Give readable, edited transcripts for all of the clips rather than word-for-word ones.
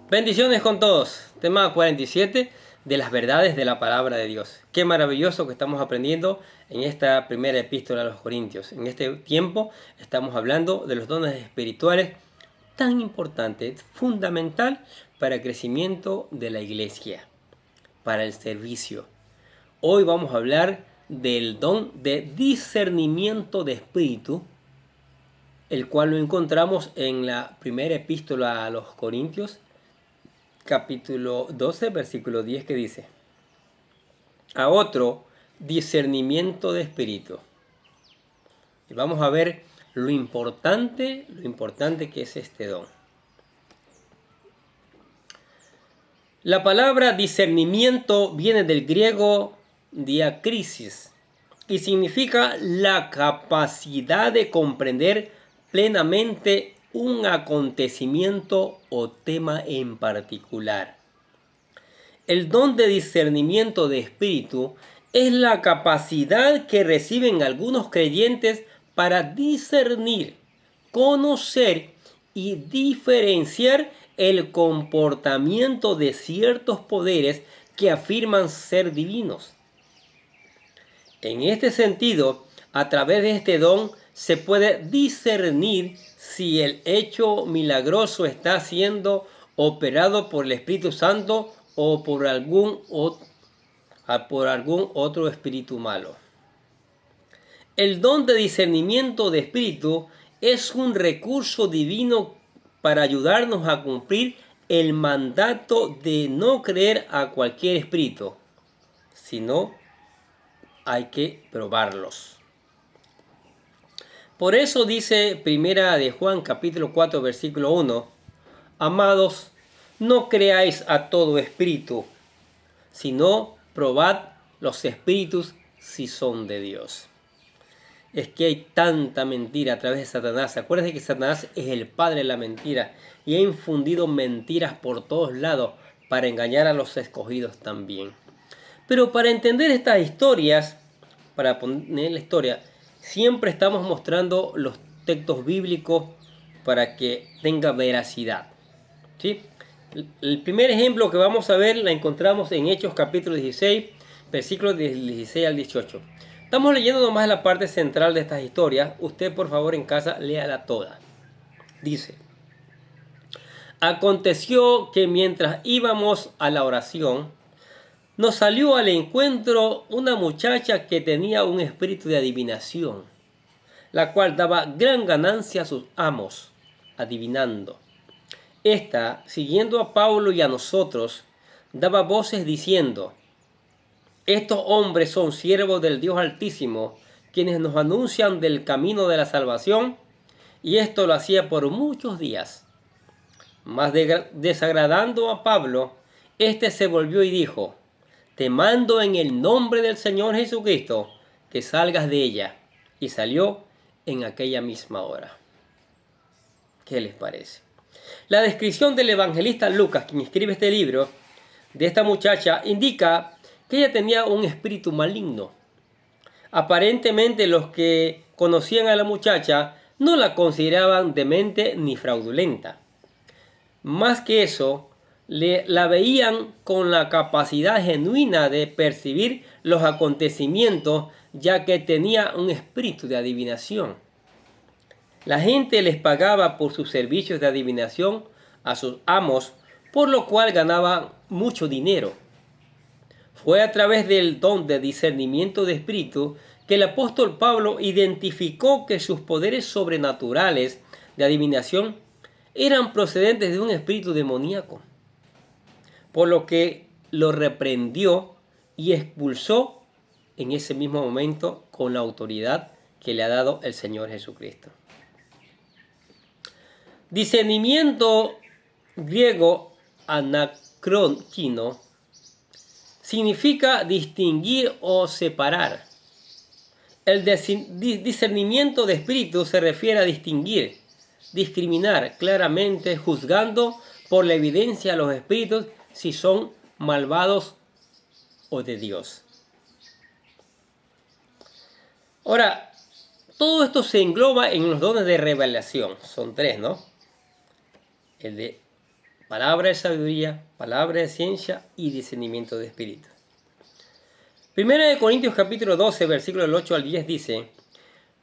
Bendiciones con todos. Tema 47 de las verdades de la palabra de Dios. Qué maravilloso que estamos aprendiendo en esta primera epístola a los Corintios. En este tiempo estamos hablando de los dones espirituales tan importantes, fundamental para el crecimiento de la iglesia, para el servicio. Hoy vamos a hablar del don de discernimiento de espíritu, el cual lo encontramos en la primera epístola a los Corintios, capítulo 12, versículo 10, que dice: a otro, discernimiento de espíritu. Y vamos a ver lo importante que es este don. La palabra discernimiento viene del griego diakrisis y significa la capacidad de comprender plenamente un acontecimiento o tema en particular. El don de discernimiento de espíritu es la capacidad que reciben algunos creyentes para discernir, conocer y diferenciar el comportamiento de ciertos poderes que afirman ser divinos. En este sentido, a través de este don se puede discernir si el hecho milagroso está siendo operado por el Espíritu Santo o por algún otro espíritu malo. El don de discernimiento de espíritu es un recurso divino para ayudarnos a cumplir el mandato de no creer a cualquier espíritu, sino hay que probarlos. Por eso dice Primera de Juan capítulo 4 versículo 1: amados, no creáis a todo espíritu, sino probad los espíritus si son de Dios. Es que hay tanta mentira a través de Satanás. Acuérdense que Satanás es el padre de la mentira y ha infundido mentiras por todos lados para engañar a los escogidos también. Pero para entender estas historias, para poner la historia, siempre estamos mostrando los textos bíblicos para que tenga veracidad, ¿sí? El primer ejemplo que vamos a ver la encontramos en Hechos capítulo 16, versículos del 16 al 18. Estamos leyendo nomás la parte central de estas historias. Usted, por favor, en casa, léala toda. Dice: aconteció que mientras íbamos a la oración, nos salió al encuentro una muchacha que tenía un espíritu de adivinación, la cual daba gran ganancia a sus amos, adivinando. Esta, siguiendo a Pablo y a nosotros, daba voces diciendo: estos hombres son siervos del Dios Altísimo, quienes nos anuncian del camino de la salvación, y esto lo hacía por muchos días. Mas desagradando a Pablo, éste se volvió y dijo: te mando en el nombre del Señor Jesucristo que salgas de ella. Y salió en aquella misma hora. ¿Qué les parece? La descripción del evangelista Lucas, quien escribe este libro, de esta muchacha, indica que ella tenía un espíritu maligno. Aparentemente los que conocían a la muchacha no la consideraban demente ni fraudulenta. Más que eso, la veían con la capacidad genuina de percibir los acontecimientos, ya que tenía un espíritu de adivinación. La gente les pagaba por sus servicios de adivinación a sus amos, por lo cual ganaban mucho dinero. Fue a través del don de discernimiento de espíritu que el apóstol Pablo identificó que sus poderes sobrenaturales de adivinación eran procedentes de un espíritu demoníaco, por lo que lo reprendió y expulsó en ese mismo momento con la autoridad que le ha dado el Señor Jesucristo. Discernimiento griego anacrónquino significa distinguir o separar. El discernimiento de espíritu se refiere a distinguir, discriminar claramente, juzgando por la evidencia a los espíritus si son malvados o de Dios. Ahora, todo esto se engloba en los dones de revelación. Son tres, ¿no? El de Palabra de sabiduría, palabra de ciencia y discernimiento de espíritu. Primera de Corintios capítulo 12, versículos del 8 al 10 dice: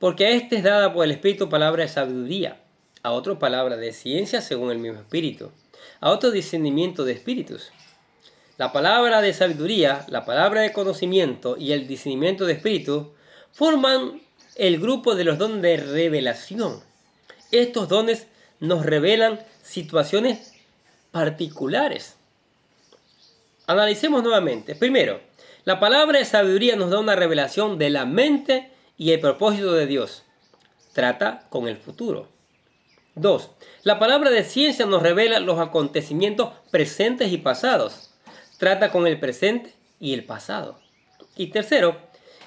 porque a este es dada por el Espíritu palabra de sabiduría, a otro palabra de ciencia según el mismo Espíritu, a otro discernimiento de espíritus. La palabra de sabiduría, la palabra de conocimiento y el discernimiento de espíritu forman el grupo de los dones de revelación. Estos dones nos revelan situaciones particulares. Analicemos nuevamente. Primero, la palabra de sabiduría nos da una revelación de la mente y el propósito de Dios. Trata con el futuro. 2. La palabra de ciencia nos revela los acontecimientos presentes y pasados. Trata con el presente y el pasado. Y tercero,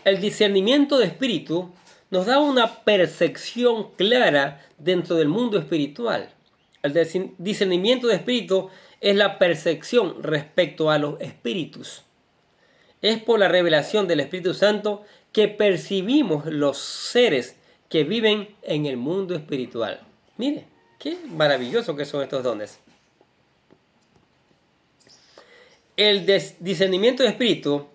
el discernimiento de espíritu nos da una percepción clara dentro del mundo espiritual. El discernimiento de espíritu es la percepción respecto a los espíritus. Es por la revelación del Espíritu Santo que percibimos los seres que viven en el mundo espiritual. Mire, qué maravilloso que son estos dones. El discernimiento de espíritu,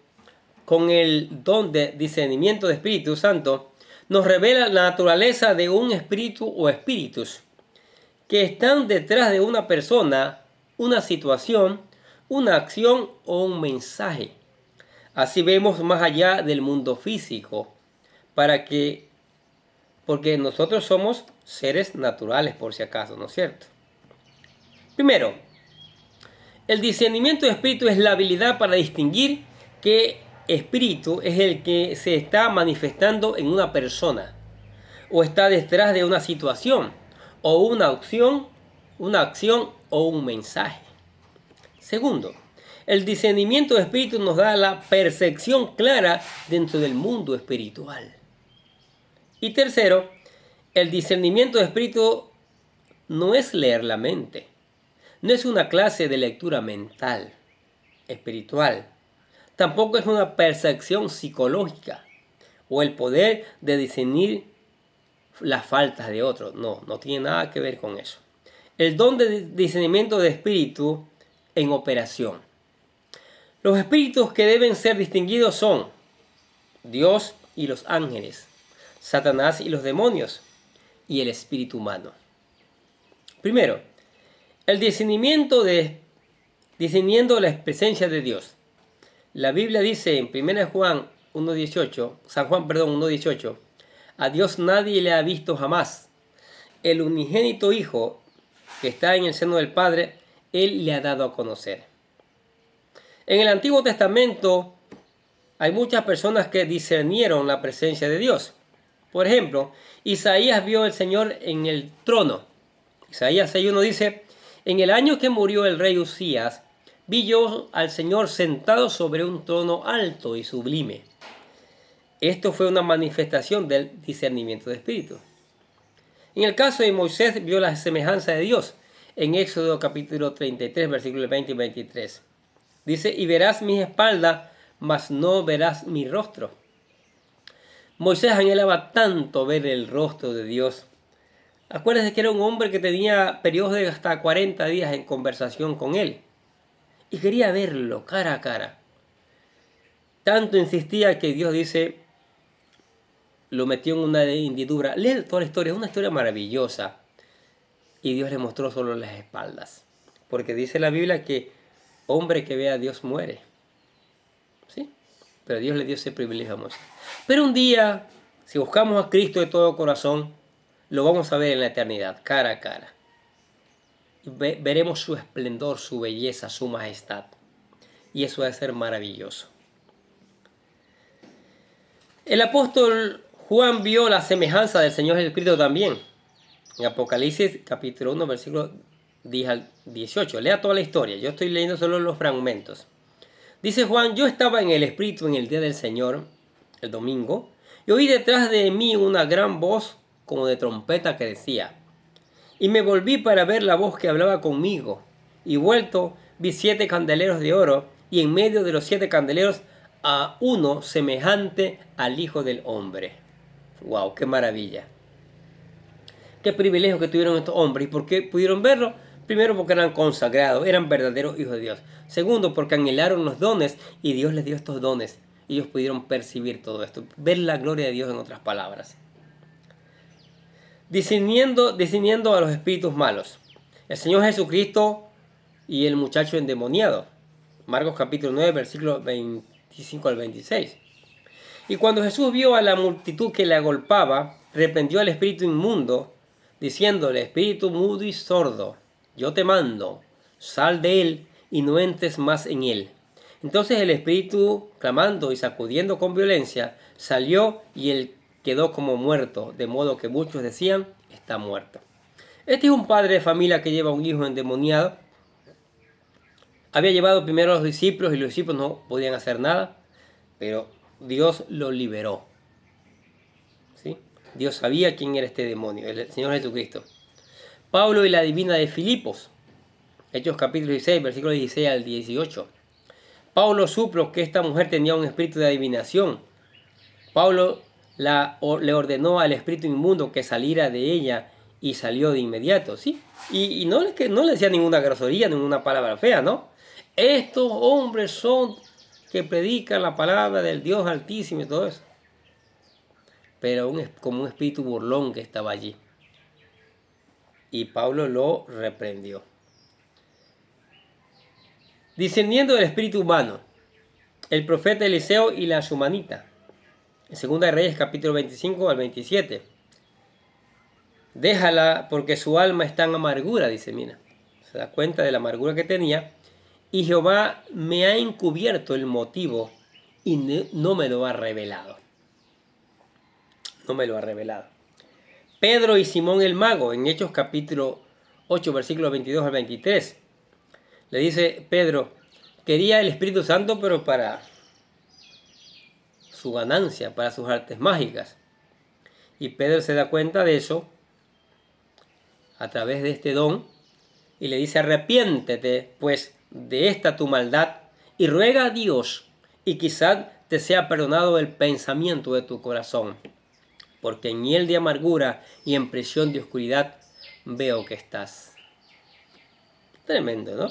con el don de discernimiento de Espíritu Santo, nos revela la naturaleza de un espíritu o espíritus que están detrás de una persona, una situación, una acción o un mensaje. Así vemos más allá del mundo físico, porque nosotros somos seres naturales, por si acaso, ¿no es cierto? Primero, el discernimiento de espíritu es la habilidad para distinguir qué espíritu es el que se está manifestando en una persona, o está detrás de una situación, o una acción o un mensaje. Segundo, el discernimiento de espíritu nos da la percepción clara dentro del mundo espiritual. Y tercero, el discernimiento de espíritu no es leer la mente. No es una clase de lectura mental, espiritual. Tampoco es una percepción psicológica o el poder de discernir las faltas de otros. No tiene nada que ver con eso. El don de discernimiento de espíritu en operación. Los espíritus que deben ser distinguidos son Dios y los ángeles, Satanás y los demonios, y el espíritu humano. Primero, el discernimiento discerniendo la presencia de Dios. La Biblia dice en 1 Juan 1.18, San Juan 1.18, a Dios nadie le ha visto jamás. El unigénito Hijo que está en el seno del Padre, Él le ha dado a conocer. En el Antiguo Testamento hay muchas personas que discernieron la presencia de Dios. Por ejemplo, Isaías vio al Señor en el trono. Isaías 6.1 dice: en el año que murió el rey Usías, vi yo al Señor sentado sobre un trono alto y sublime. Esto fue una manifestación del discernimiento de espíritu. En el caso de Moisés, vio la semejanza de Dios en Éxodo capítulo 33, versículos 20 y 23. Dice: y verás mi espalda, mas no verás mi rostro. Moisés anhelaba tanto ver el rostro de Dios. Acuérdense que era un hombre que tenía periodos de hasta 40 días en conversación con él. Y quería verlo cara a cara. Tanto insistía que Dios dice, lo metió en una hendidura. Lee toda la historia, es una historia maravillosa. Y Dios le mostró solo las espaldas. Porque dice la Biblia que hombre que ve a Dios muere. ¿Sí? Pero Dios le dio ese privilegio a Moisés. Pero un día, si buscamos a Cristo de todo corazón, lo vamos a ver en la eternidad, cara a cara. Y veremos su esplendor, su belleza, su majestad. Y eso va a ser maravilloso. El apóstol Juan vio la semejanza del Señor Jesucristo también. En Apocalipsis capítulo 1, versículo 10 al 18. Lea toda la historia. Yo estoy leyendo solo los fragmentos. Dice Juan: yo estaba en el Espíritu en el día del Señor, el domingo, y oí detrás de mí una gran voz como de trompeta que decía, y me volví para ver la voz que hablaba conmigo, y vuelto vi 7 candeleros de oro, y en medio de los 7 candeleros a uno semejante al Hijo del Hombre. ¡Wow! ¡Qué maravilla! ¡Qué privilegio que tuvieron estos hombres! ¿Y por qué pudieron verlo? Primero, porque eran consagrados, eran verdaderos hijos de Dios. Segundo, porque anhelaron los dones y Dios les dio estos dones. Ellos pudieron percibir todo esto, ver la gloria de Dios en otras palabras. Discerniendo a los espíritus malos. El Señor Jesucristo y el muchacho endemoniado. Marcos capítulo 9, versículos 25 al 26. Y cuando Jesús vio a la multitud que le agolpaba, reprendió al espíritu inmundo, diciéndole: espíritu mudo y sordo, yo te mando, sal de él y no entres más en él. Entonces el espíritu, clamando y sacudiendo con violencia, salió y él quedó como muerto, de modo que muchos decían: está muerto. Este es un padre de familia que lleva a un hijo endemoniado. Había llevado primero a los discípulos y los discípulos no podían hacer nada, pero Dios lo liberó. ¿Sí? Dios sabía quién era este demonio, el Señor Jesucristo. Pablo y la divina de Filipos. Hechos capítulo 16, versículos 16 al 18. Pablo supo que esta mujer tenía un espíritu de adivinación. Pablo le ordenó al espíritu inmundo que saliera de ella y salió de inmediato, ¿sí? Y no le decía ninguna grosería, ninguna palabra fea, ¿no? Estos hombres son que predican la palabra del Dios Altísimo y todo eso. Pero como un espíritu burlón que estaba allí. Y Pablo lo reprendió. Discerniendo el espíritu humano, el profeta Eliseo y la Sumanita. En 2 Reyes capítulo 25 al 27. Déjala porque su alma está en amargura, dice, mira. Se da cuenta de la amargura que tenía. Y Jehová me ha encubierto el motivo y no me lo ha revelado. No me lo ha revelado. Pedro y Simón el mago, en Hechos capítulo 8, versículos 22 al 23. Le dice Pedro: quería el Espíritu Santo, pero para su ganancia, para sus artes mágicas. Y Pedro se da cuenta de eso a través de este don y le dice: arrepiéntete pues de esta tu maldad y ruega a Dios, y quizás te sea perdonado el pensamiento de tu corazón, porque en hiel de amargura y en prisión de oscuridad veo que estás. Tremendo, ¿no?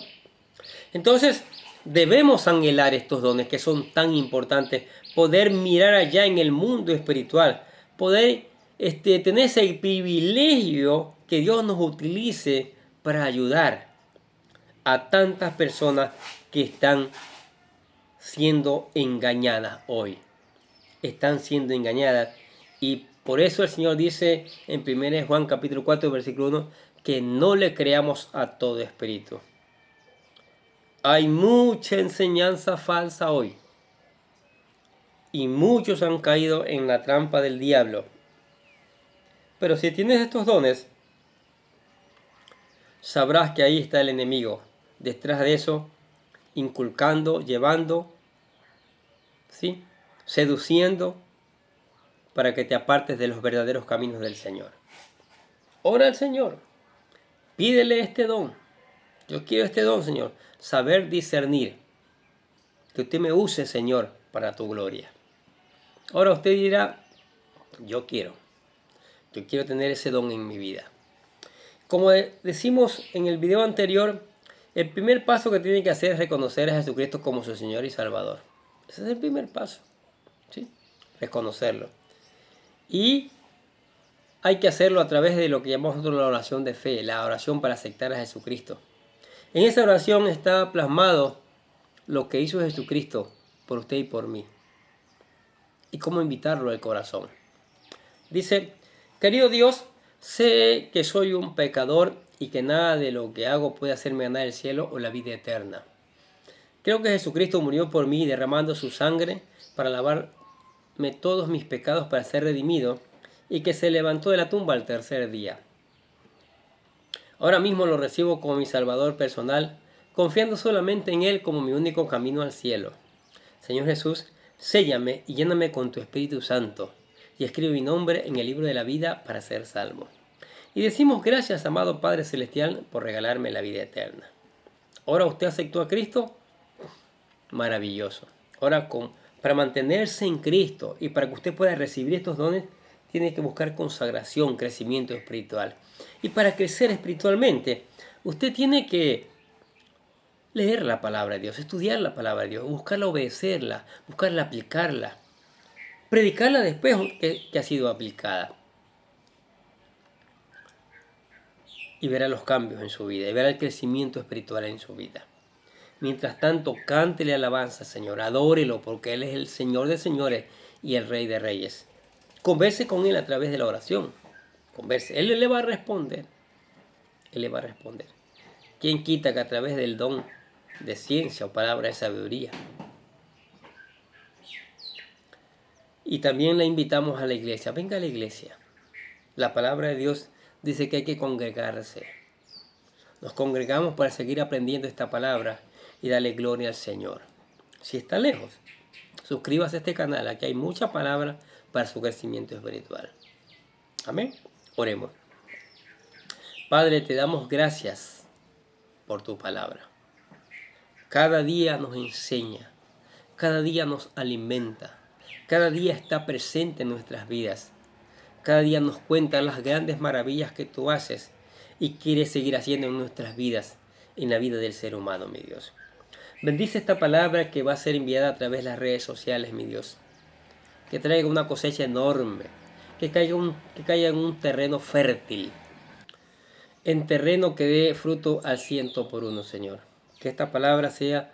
Entonces, debemos anhelar estos dones que son tan importantes, poder mirar allá en el mundo espiritual, poder tener ese privilegio que Dios nos utilice para ayudar a tantas personas que están siendo engañadas hoy. Están siendo engañadas. Y por eso el Señor dice en 1 Juan capítulo 4, versículo 1, que no le creamos a todo espíritu. Hay mucha enseñanza falsa hoy. Y muchos han caído en la trampa del diablo. Pero si tienes estos dones, sabrás que ahí está el enemigo. Detrás de eso, inculcando, llevando, ¿sí? Seduciendo, para que te apartes de los verdaderos caminos del Señor. Ora al Señor. Pídele este don. Yo quiero este don, Señor. Saber discernir. Que usted me use, Señor, para tu gloria. Ahora usted dirá: yo quiero tener ese don en mi vida. Como decimos en el video anterior, el primer paso que tiene que hacer es reconocer a Jesucristo como su Señor y Salvador. Ese es el primer paso, ¿sí? Reconocerlo. Y hay que hacerlo a través de lo que llamamos nosotros la oración de fe, la oración para aceptar a Jesucristo. En esa oración está plasmado lo que hizo Jesucristo por usted y por mí. Y cómo invitarlo al corazón. Dice: querido Dios, sé que soy un pecador y que nada de lo que hago puede hacerme ganar el cielo o la vida eterna. Creo que Jesucristo murió por mí derramando su sangre para lavarme todos mis pecados para ser redimido, y que se levantó de la tumba al tercer día. Ahora mismo lo recibo como mi Salvador personal, confiando solamente en Él como mi único camino al cielo. Señor Jesús, séllame y lléname con tu Espíritu Santo, y escribe mi nombre en el libro de la vida para ser salvo. Y decimos: gracias, amado Padre Celestial, por regalarme la vida eterna. Ahora usted aceptó a Cristo. Maravilloso. Ahora, para mantenerse en Cristo y para que usted pueda recibir estos dones, tiene que buscar consagración, crecimiento espiritual. Y para crecer espiritualmente, Usted tiene que leer la palabra de Dios, estudiar la palabra de Dios, buscarla obedecerla, buscarla aplicarla, predicarla después que ha sido aplicada. Y verá los cambios en su vida, y verá el crecimiento espiritual en su vida. Mientras tanto, cántele alabanza, Señor, adórelo, porque Él es el Señor de señores y el Rey de reyes. Converse con Él a través de la oración. Converse. Él le va a responder. Él le va a responder. ¿Quién quita que a través del don de ciencia o palabra de sabiduría? Y también le invitamos a la iglesia. Venga a la iglesia. La palabra de Dios dice que hay que congregarse. Nos congregamos para seguir aprendiendo esta palabra y darle gloria al Señor. Si está lejos, suscríbase a este canal. Aquí hay mucha palabra para su crecimiento espiritual. Amén. Oremos. Padre, te damos gracias por tu palabra. Cada día nos enseña, cada día nos alimenta, cada día está presente en nuestras vidas. Cada día nos cuenta las grandes maravillas que tú haces y quieres seguir haciendo en nuestras vidas, en la vida del ser humano, mi Dios. Bendice esta palabra que va a ser enviada a través de las redes sociales, mi Dios. Que traiga una cosecha enorme, que caiga en un terreno fértil, en terreno que dé fruto al 100%, Señor. Que esta palabra sea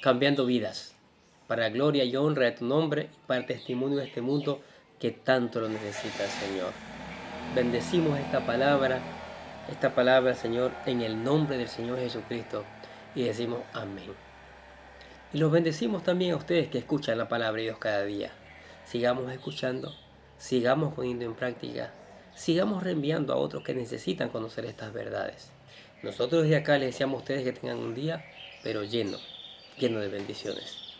cambiando vidas, para gloria y honra de tu nombre y para testimonio de este mundo que tanto lo necesita, Señor. Bendecimos esta palabra, Señor, en el nombre del Señor Jesucristo y decimos amén. Y los bendecimos también a ustedes que escuchan la palabra de Dios cada día. Sigamos escuchando, sigamos poniendo en práctica, sigamos reenviando a otros que necesitan conocer estas verdades. Nosotros desde acá les deseamos a ustedes que tengan un día, pero lleno de bendiciones.